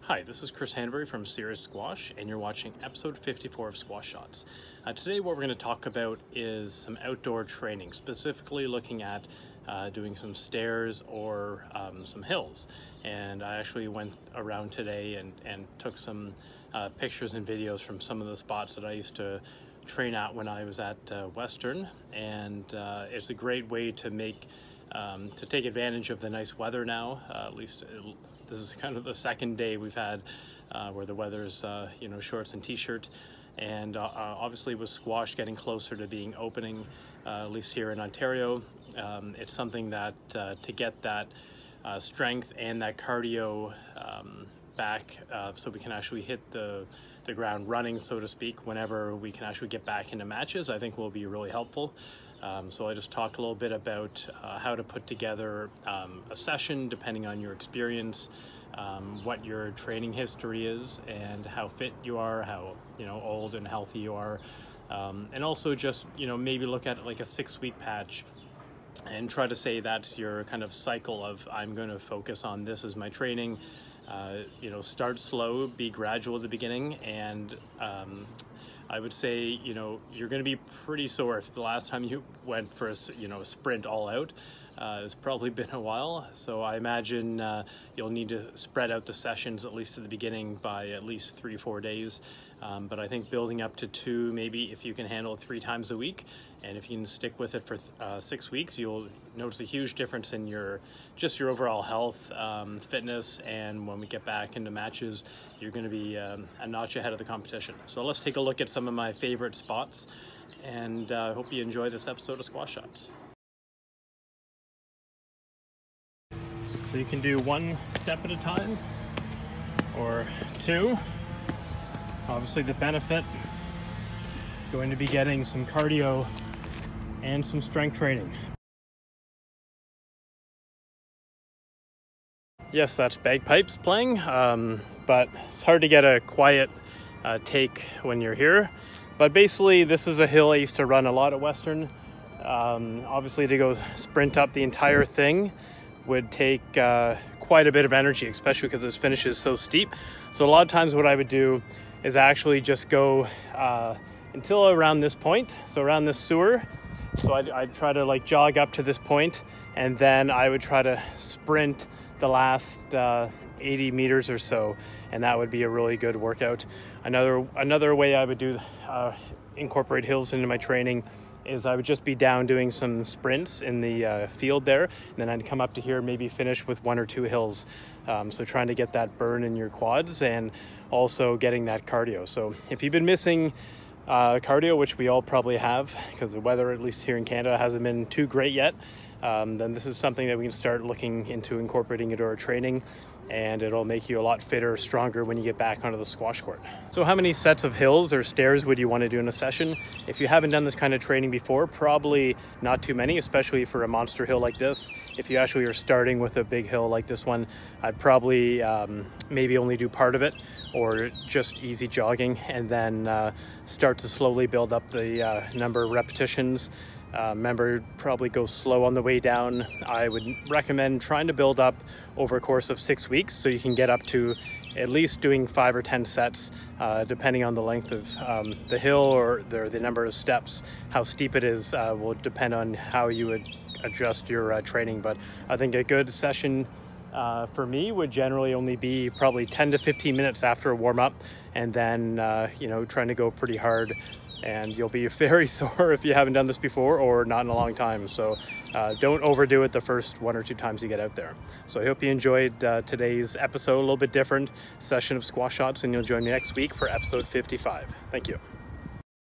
Hi, this is Chris Hanbury from Serious Squash, and you're watching episode 54 of Squash Shots. Today what we're going to talk about is some outdoor training, specifically looking at doing some stairs or some hills. And I actually went around today and took some pictures and videos from some of the spots that I used to train at when I was at Western, and it's a great way to take advantage of the nice weather now. At least this is kind of the second day we've had where the weather is shorts and t-shirt, and obviously with squash getting closer to being opening, at least here in Ontario, it's something that to get that strength and that cardio back, so we can actually hit the ground running, so to speak, whenever we can actually get back into matches, I think will be really helpful. So I just talked a little bit about how to put together a session depending on your experience, what your training history is, and how fit you are, how old and healthy you are, and also just maybe look at like a 6-week patch and try to say that's your kind of cycle of I'm going to focus on this as my training. Start slow, be gradual at the beginning, and I would say, you're going to be pretty sore if the last time you went for a sprint all out. It's probably been a while, so I imagine you'll need to spread out the sessions, at least at the beginning, by at least 3-4 days. But I think building up to 2, maybe if you can handle it 3 times a week, and if you can stick with it for 6 weeks, you'll notice a huge difference in your overall health, fitness, and when we get back into matches, you're going to be a notch ahead of the competition. So let's take a look at some of my favorite spots, and I hope you enjoy this episode of Squash Shots. So you can do 1 step at a time, or 2. Obviously the benefit, going to be getting some cardio and some strength training. Yes, that's bagpipes playing, but it's hard to get a quiet take when you're here. But basically this is a hill I used to run a lot at Western. Obviously to go sprint up the entire thing would take quite a bit of energy, especially because this finish is so steep. So a lot of times what I would do is actually just go until around this point, so around this sewer. So I'd try to like jog up to this point, and then I would try to sprint the last 80 meters or so, and that would be a really good workout. Another way I would do incorporate hills into my training is I would just be down doing some sprints in the field there, and then I'd come up to here, maybe finish with 1 or 2 hills. So trying to get that burn in your quads and also getting that cardio. So if you've been missing cardio, which we all probably have because the weather, at least here in Canada, hasn't been too great yet, then this is something that we can start looking into incorporating into our training, and it'll make you a lot fitter, stronger when you get back onto the squash court. So how many sets of hills or stairs would you want to do in a session? If you haven't done this kind of training before, probably not too many, especially for a monster hill like this. If you actually are starting with a big hill like this one, I'd probably maybe only do part of it, or just easy jogging, and then start to slowly build up the number of repetitions. Remember, probably go slow on the way down. I would recommend trying to build up over a course of 6 weeks, so you can get up to at least doing 5 or 10 sets, depending on the length of the hill or the number of steps. How steep it is will depend on how you would adjust your training. But I think a good session for me would generally only be probably 10 to 15 minutes after a warm-up, and then trying to go pretty hard, and you'll be very sore if you haven't done this before or not in a long time. So don't overdo it the first 1 or 2 times you get out there. So I hope you enjoyed today's episode, a little bit different session of Squash Shots, and you'll join me next week for episode 55. Thank you.